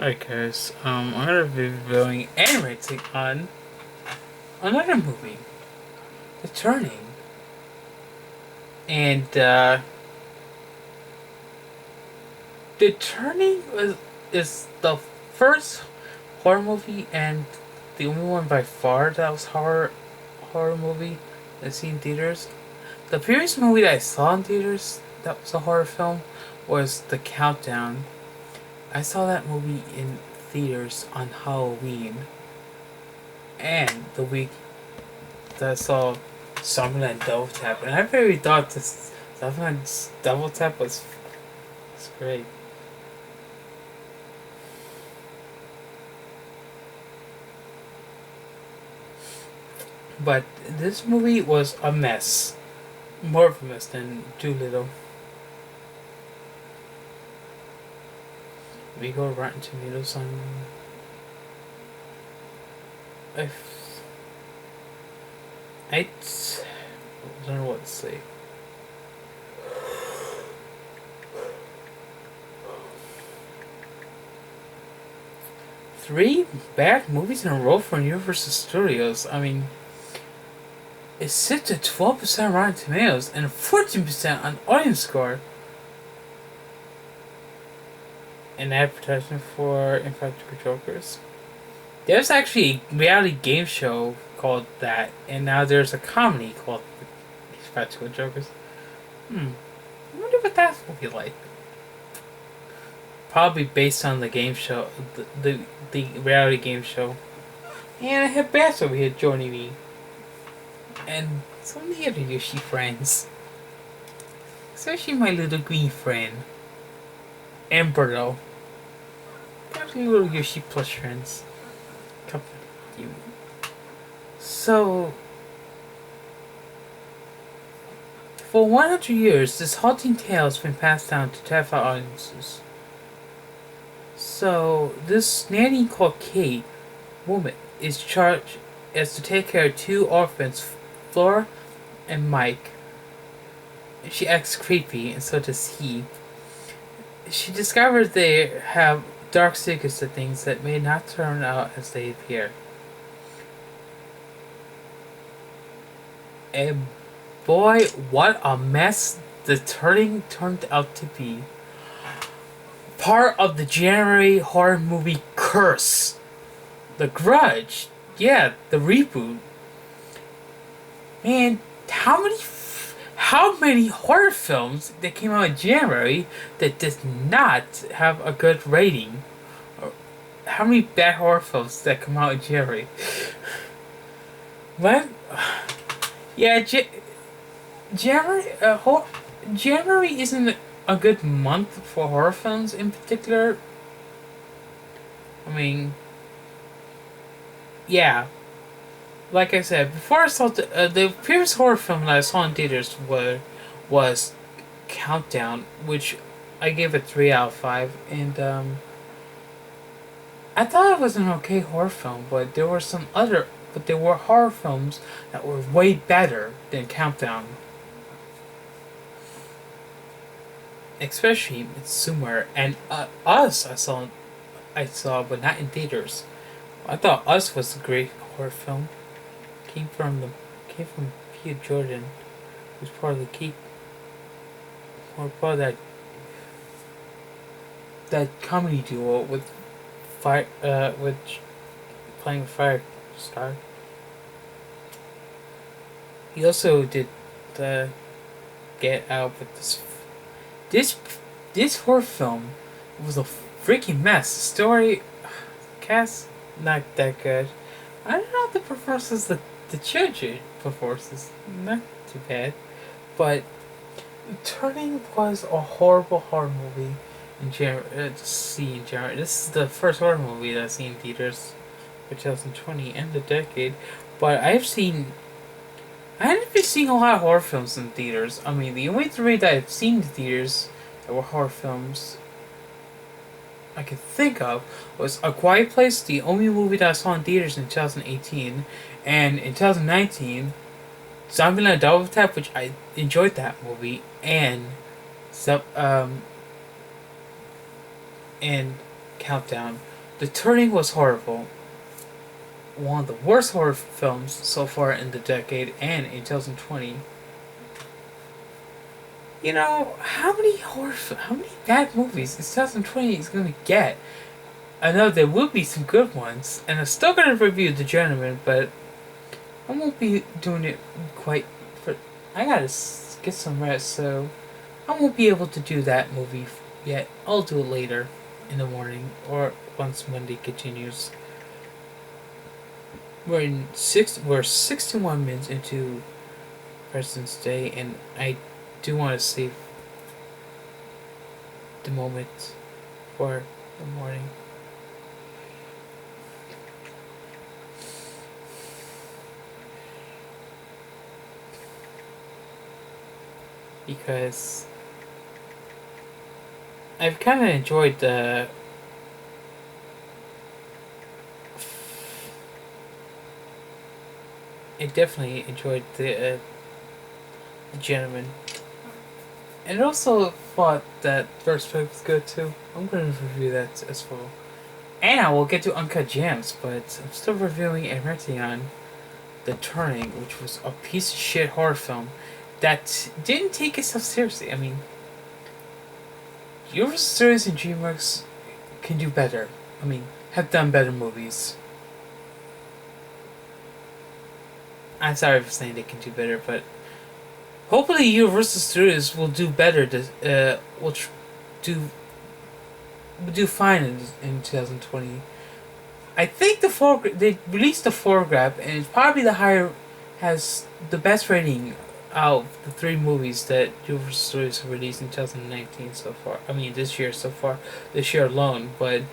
Alright guys, I'm gonna be reviewing and rating on another movie, The Turning. And The Turning is the first horror movie and the only one by far that was horror movie I've seen in theaters. The previous movie that I saw in theaters that was a horror film was The Countdown. I saw that movie in theaters on Halloween, and the week that I saw Summerland Double Tap, and I really thought this Summerland Double Tap was great. But this movie was a mess. More of a mess than Doolittle. We go Rotten Tomatoes on. I I don't know what to say. Three bad movies in a row from Universal Studios. I mean, it sits at 12% Rotten Tomatoes and 14% on audience score. An advertisement for Impractical Jokers. There's actually a reality game show called that, and now there's a comedy called Impractical Jokers. I wonder what that will be like. Probably based on the game show, the reality game show. And I have Bass over here joining me. And some of the other Yoshi friends. Especially my little green friend. Emberto. Actually little Yoshi plush friends. Come you. So for 100 years this haunting tale has been passed down to terrify audiences. So this nanny called Kate woman is charged as to take care of two orphans, Flora and Mike. She acts creepy, and so does he. She discovers they have dark secrets to things that may not turn out as they appear. And boy, what a mess the turning turned out to be. Part of the January horror movie curse. The Grudge. Yeah, the reboot. Man, how many horror films that came out in January that did not have a good rating? Or how many bad horror films that come out in January? What? Yeah, January. January isn't a good month for horror films in particular. I mean, yeah. Like I said, before I saw the previous horror film that I saw in theaters was Countdown, which I gave a 3 out of 5, and I thought it was an okay horror film, but there were horror films that were way better than Countdown, especially Midsommar and Us. But not in theaters. I thought Us was a great horror film. Came from Pia Jordan, who's part of the key, or part of that comedy duo with playing Firestar. He also did the Get Out, but this this horror film was a freaking mess. The story, cast not that good. I don't know the performances the children performances not too bad, but Turning was a horrible horror movie in general. To see in general, this is the first horror movie that I've seen in theaters for 2020 and the decade. But I haven't been seeing a lot of horror films in theaters. I mean, the only three that I've seen in theaters that were horror films I could think of was A Quiet Place, the only movie that I saw in theaters in 2018, and in 2019, Zombieland Double Tap, which I enjoyed that movie, and and countdown. The Turning was horrible. One of the worst horror films so far in the decade and in 2020. You know, how many bad movies is 2020 is gonna get? I know there will be some good ones, and I'm still gonna review The Gentleman, but I won't be doing it quite for. I gotta get some rest, so I won't be able to do that movie yet. I'll do it later in the morning or once Monday continues. We're 61 minutes into President's Day, and I do want to save the moment for the morning. Because I've kind of enjoyed the I definitely enjoyed the Gentleman, and also thought that first pick was good too. I'm going to review that as well, and I will get to Uncut Gems, but I'm still reviewing and renting on The Turning, which was a piece of shit horror film that didn't take itself seriously. I mean, Universal Studios and DreamWorks can do better. I mean, have done better movies. I'm sorry for saying they can do better, but hopefully Universal Studios will do better. Do will do fine in 2020. I think they released the photograph, and it's probably has the best rating out of the three movies that Universal Studios have released in 2019 so far. I mean, this year so far, this year alone. But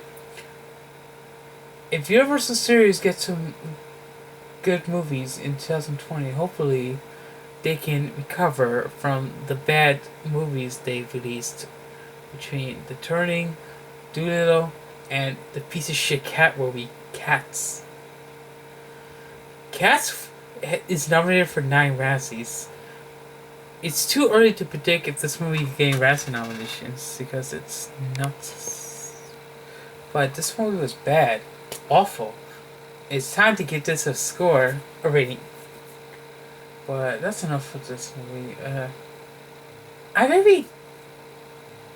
if Universal Studios gets some good movies in 2020, hopefully they can recover from the bad movies they've released between The Turning, Doolittle, and the piece of shit cat movie Cats. Cats is nominated for 9 Razzies. It's too early to predict if this movie is getting Razzie nominations because it's nuts. But this movie was bad, awful. It's time to give this a rating. But that's enough for this movie.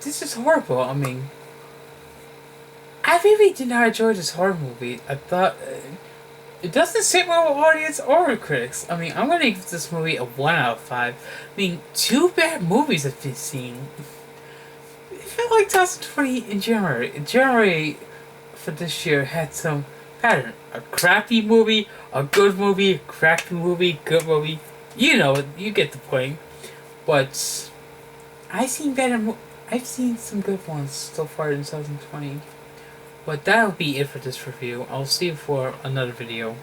This is horrible. I mean, I really did not enjoy this horror movie. I thought it doesn't sit well with audience or critics. I mean, I'm gonna give this movie a 1 out of 5. I mean, 2 bad movies I've been seeing. It felt like 2020 in January. January for this year had some pattern. A crappy movie, a good movie, crappy movie, good movie. You know, you get the point. But I've seen some good ones so far in 2020. But that'll be it for this review. I'll see you for another video.